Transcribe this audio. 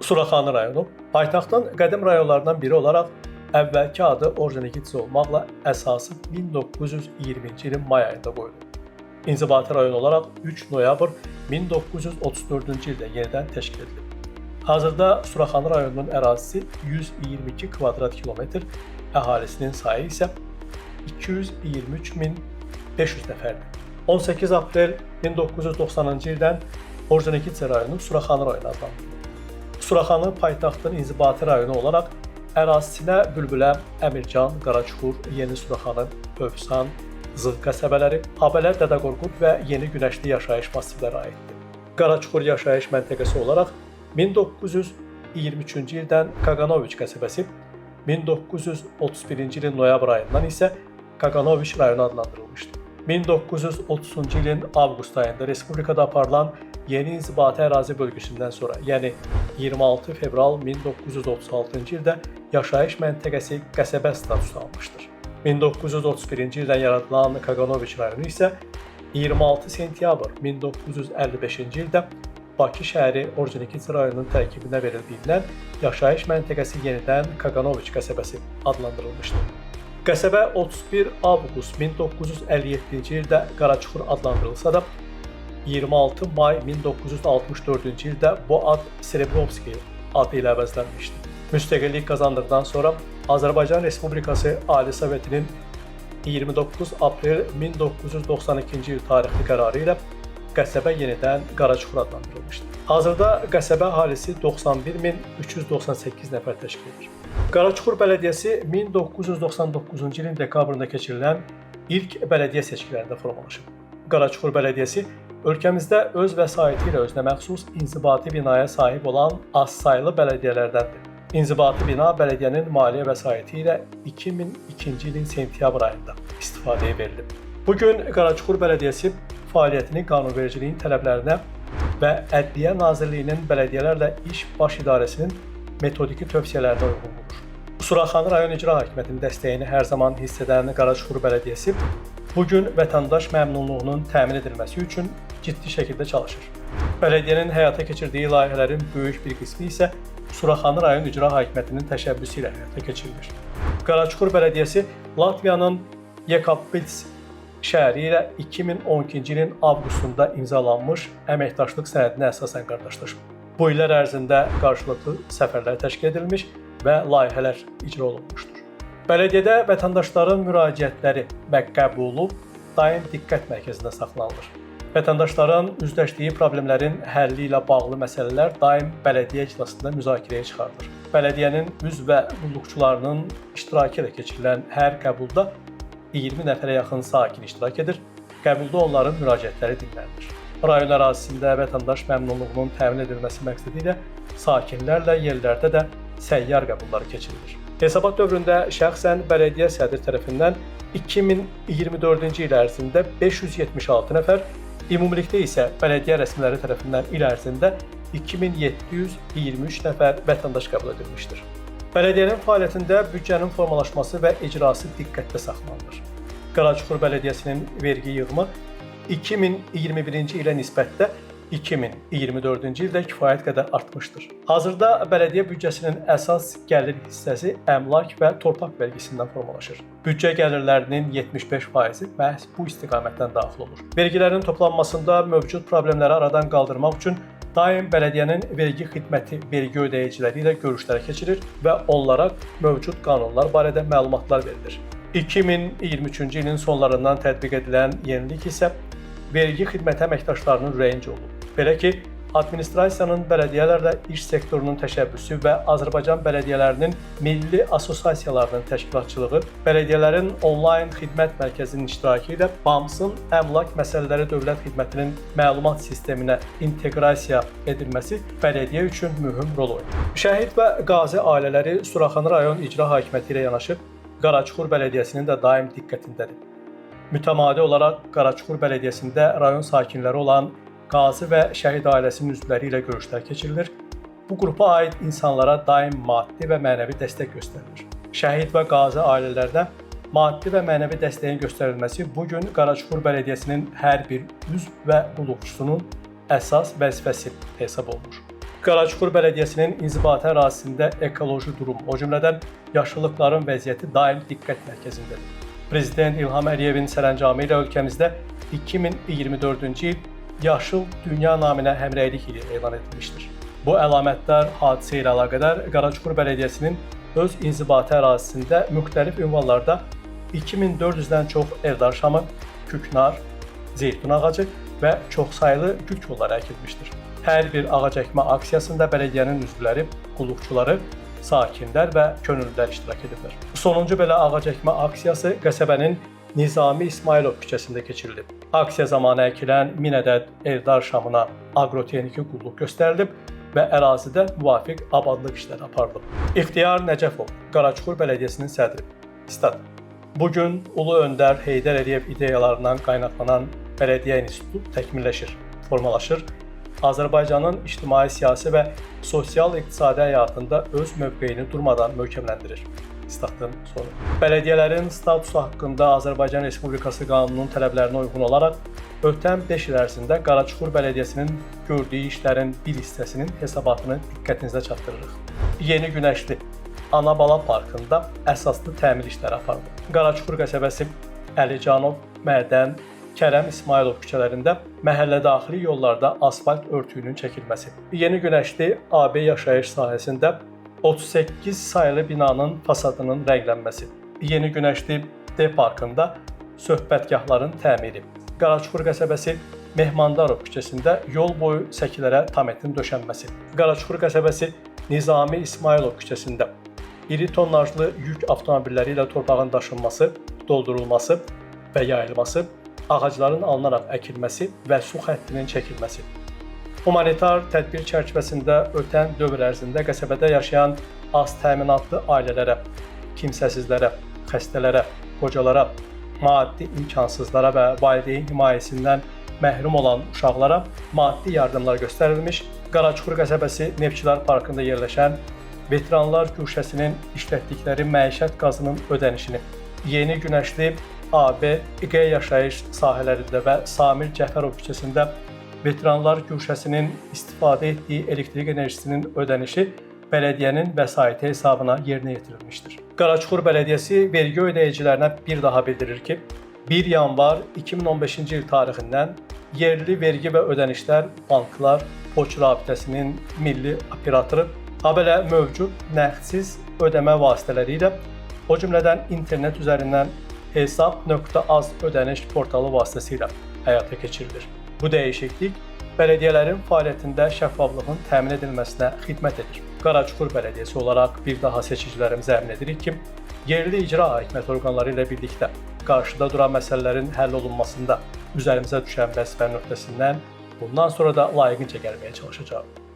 Suraxanı rayonu paytaxtın qədim rayonlarından biri olaraq əvvəlki adı Orjonikidze olmaqla əsası 1920-ci ilin may ayında qoyuldu. İnzibati rayon olaraq 3 noyabr 1934-cü ildə yenidən təşkil edilib. Hazırda Suraxanı rayonunun ərazisi 122 kvadrat kilometr, əhalisinin sayı isə 223.500 nəfərdir. 18 aprel 1990-cı ildən Orjonikidze rayonu Suraxanı rayonu adlandırılıb. Suraxanı paytaxtın inzibati rayonu olaraq ərazisinə Bülbülə, Əmircan, Qaraçuxur, Yeni Suraxanı, Övsan, Zığ qəsəbələri, Habələr, Dədə Qorqud və Yeni Günəşli yaşayış massivləri aiddir. Qaraçuxur yaşayış məntəqəsi olaraq 1923-cü ildən Kaqanoviç qəsəbəsi, 1931-ci ilin noyabr ayından isə Kaqanoviç rayonu adlandırılmışdır. 1930-cu ilin avqust ayında Respublikada aparılan yeni inzibati ərazi bölgüsündən sonra, yəni 26 fevral 1936-cı ildə yaşayış məntəqəsi qəsəbə statusu almışdır. 1931-ci ildən yaradılan Kaqanoviç rayonu isə 26 sentyabr 1955-ci ildə Bakı şəhəri Orjonikidze rayonunun tərkibinə verildiyindən yaşayış məntəqəsi yenidən Kaqanoviç qəsəbəsi adlandırılmışdır. Qəsəbə 31 avqust 1957-ci ildə Qaraçuxur adlandırılsa da 26 may 1964-cü ildə bu ad Serebrovski adı ilə əvəzlənmişdir. Müstəqillik qazandıqdan sonra Azərbaycan Respublikası Ali Sovetinin 29 aprel 1992-ci il tarixli qərarı ilə qəsəbə yenidən Qaraçuxur adlandırılmışdır. Hazırda qəsəbə əhalisi 91.398 nəfər təşkil edir. Qaraçuxur Bələdiyyəsi 1999-cu ilin dekabrında keçirilən ilk bələdiyyə seçkilərində formalaşıb. Qaraçuxur Bələdiyyəsi ölkəmizdə öz vəsaiti ilə özünə məxsus inzibati binaya sahib olan azsaylı bələdiyyələrdəndir. İnzibati bina bələdiyyənin maliyyə vəsaiti ilə 2002-ci ilin sentyabr ayında istifadəyə verilib. Bugün Qaraçuxur Bələdiyyəsi fəaliyyətini qanunvericiliyin tələblərinə və Ədliyyə Nazirliyinin bələdiyyələrlə iş baş idarəsinin metodiki tövsiyələrinə uyğun qurur. Suraxanı rayon icra hakimiyyətinin dəstəyini hər zaman hiss edən Qaraçuxur Bələdiyyəsi bugün vətəndaş məmnunluğunun təmin edilməsi üçün ciddi şəkildə çalışır. Bələdiyyənin həyata keçirdiyi layihələrin böyük bir qismi isə Suraxanı rayon icra hakimiyyətinin təşəbbüsü ilə həyata keçirilir. Qaraçuxur Bələdiyyəsi Latviyanın Yekabpils şəhəri ilə 2012-ci ilin avqustunda imzalanmış əməkdaşlıq sənədinə əsasən qardaşlaşıb. Bu illər ərzində qarşılıqlı səfərlər təşkil edilmiş və layihələr icra olunmuşdur. Bələdiyyədə vətəndaşların müraciətləri və qəbulu daim diqqət mərkəzində saxlanılır. Vətəndaşların üzləşdiyi problemlərin həlli ilə bağlı məsələlər daim bələdiyyə iclasında müzakirəyə çıxarılır. Bələdiyyənin üzv və qulluqçularının iştirakı ilə keçirilən hər qəbulda 20 nəfərə yaxın sakin iştirak edir. Qəbulda onların müraciətləri dinlənilir. Rayon ərazisində vətəndaş məmnunluğunun təmin edilməsi məqsədi ilə sakinlərlə yerlərdə də səyyar qəbulları keçirilir. Hesabat dövründə şəxsən bələdiyyə sədri tərəfindən 2024-cü il ərzində 576 nəfər, ümumilikdə isə bələdiyyə rəsmiləri tərəfindən il ərzində 2723 nəfər vətəndaş qəbul edilmişdir. Bələdiyyənin fəaliyyətində büdcənin formalaşması və icrası diqqətdə saxlanılır. Qaraçuxur Bələdiyyəsinin vergi yığımı 2021-ci ilə nisbətdə 2024-cü ildə kifayət qədər artmışdır. Hazırda bələdiyyə büdcəsinin əsas gəlir hissəsi əmlak və torpaq vergisindən formalaşır. Büdcə gəlirlərinin 75%-i məhz bu istiqamətdən daxil olur. Vergilərin toplanmasında mövcud problemləri aradan qaldırmaq üçün daim bələdiyyənin vergi xidməti vergi ödəyiciləri ilə görüşlərə keçirir və onlara mövcud qanunlar barədə məlumatlar verilir. 2023-cü ilin sonlarından tətbiq edilən yenilik isə vergi xidməti əməkdaşlarının ürəyincə olub. Belə ki, administrasiyanın bələdiyyələrlə iş sektorunun təşəbbüsü və Azərbaycan bələdiyyələrinin milli assosiasiyalarının təşkilatçılığı, bələdiyyələrin onlayn xidmət mərkəzinin iştirakı ilə BAMS-ın əmlak məsələləri dövlət xidmətinin məlumat sisteminə inteqrasiya edilməsi bələdiyyə üçün mühüm rol oynayır. Şəhid və qazi ailələri Suraxanı rayon icra hakimiyyəti ilə yanaşı Qaraçuxur Bələdiyyəsinin də daim diqqətindədir. Mütəmadi olaraq Qaraçuxur Bələdiyyəsində rayon sakinləri olan qazi və şəhid ailəsinin üzvləri ilə görüşlər keçirilir. Bu qrupa aid insanlara daim maddi və mənəvi dəstək göstərilir. Şəhid və qazi ailələrinə maddi və mənəvi dəstəyin göstərilməsi bugün Qaraçuxur Bələdiyyəsinin hər bir üzv və qulluqçusunun əsas vəzifəsi hesab olunur. Qaraçuxur Belediyesinin inzibati ərazisində ekoloji durum, o cümlədən yaşıllıqların vəziyyəti daim diqqət mərkəzindədir. Prezident İlham Əliyevin sərəncamı ilə ölkəmizdə 2024-cü il Yaşıl Dünya naminə həmrəylik ili elan edilmişdir. Bu əlamətdar hadisə ilə əlaqədar Qaraçuxur Belediyesinin öz inzibati ərazisində müxtəlif ünvanlarda 2400-dən çox evdarşamı, küknar, zeytun ağacı və çoxsaylı gül kolları əkilmişdir. Hər bir ağac əkmə aksiyasında bələdiyyənin üzvləri, qulluqçuları, sakinlər və könüllülər iştirak ediblər. Sonuncu belə ağac əkmə aksiyası qəsəbənin Nizami İsmailov küçəsində keçirilib. Aksiya zamanı əkilən 1000 ədəd evdar şamına agrotexniki qulluq göstərilib və ərazidə müvafiq abadlıq işləri aparılıb. İxtiyar Nəcəfov, Qaraçuxur Bələdiyyəsinin sədri. Stat. Bugün Ulu Öndər Heydər Əliyev ideyalarından qaynaqlanan Bələdiyyə İnstitutu təkmilləşir, formalaşır. Azərbaycanın ictimai, siyasi və sosial-iqtisadi həyatında öz mövqeyini durmadan möhkəmləndirir. Statın sonu. Bələdiyyələrin statusu haqqında Azərbaycan Respublikası qanununun tələblərinə uyğun olaraq ötən 5 il ərzində Qaraçuxur Bələdiyyəsinin gördüyü işlərin bir hissəsinin hesabatını diqqətinizə çatdırırıq. Yeni Günəşli Ana-bala parkında əsaslı təmir işləri aparılıb. Qaraçuxur qəsəbəsi Əlicanov, Mədən, Kərəm İsmailov küçələrində məhəllədaxili yollarda asfalt örtüyünün çəkilməsi. Yeni Günəşli AB yaşayış sahəsində 38 sayılı binanın fasadının rənglənməsi. Yeni Günəşli D parkında söhbətgahların təmiri. Qaraçuxur qəsəbəsi Mehmandarov küçəsində yol boyu səkilərə tametin döşənməsi. Qaraçuxur qəsəbəsi Nizami İsmailov küçəsində iri tonnajlı yük avtomobilləri ilə torpağın daşınması, doldurulması və yayılması, ağacların alınaraq əkilməsi və su xəttinin çəkilməsi. Humanitar tədbir çərçivəsində ötən dövr ərzində qəsəbədə yaşayan az təminatlı ailələrə, kimsəsizlərə, xəstələrə, qocalara, maddi imkansızlara və valideyn himayəsindən məhrum olan uşaqlara maddi yardımlar göstərilmiş. Qaraçuxur qəsəbəsi Neftçilər Parkında yerləşən Veteranlar Güşəsinin işlətdikləri məişət qazının ödənişini, Yeni Günəşli AB, İQ yaşayış sahələrində və Samir Cəfərov küçəsində Veteranlar Güşəsinin istifadə etdiyi elektrik enerjisinin ödənişi bələdiyyənin vəsaiti hesabına yerinə yetirilmişdir. Qaraçuxur Bələdiyyəsi vergi ödəyicilərinə bir daha bildirir ki, 1 yanvar 2015-ci il tarixindən yerli vergi və ödənişlər banklar poçt rabitəsinin milli operatoru, habelə mövcud nəğdsiz ödəmə vasitələri ilə, o cümlədən internet üzərindən hesab.az ödəniş portalı vasitəsilə həyata keçirilir. Bu dəyişiklik bələdiyyələrin fəaliyyətində şəffaflığın təmin edilməsinə xidmət edir. Qaraçuxur Bələdiyyəsi olaraq bir daha seçicilərimizə əmin edirik ki, yerli icra hakimiyyəti orqanları ilə birlikdə qarşıda duran məsələlərin həll olunmasında üzərimizə düşən vəzifənin öhdəsindən bundan sonra da layiqincə gəlməyə çalışacağıq.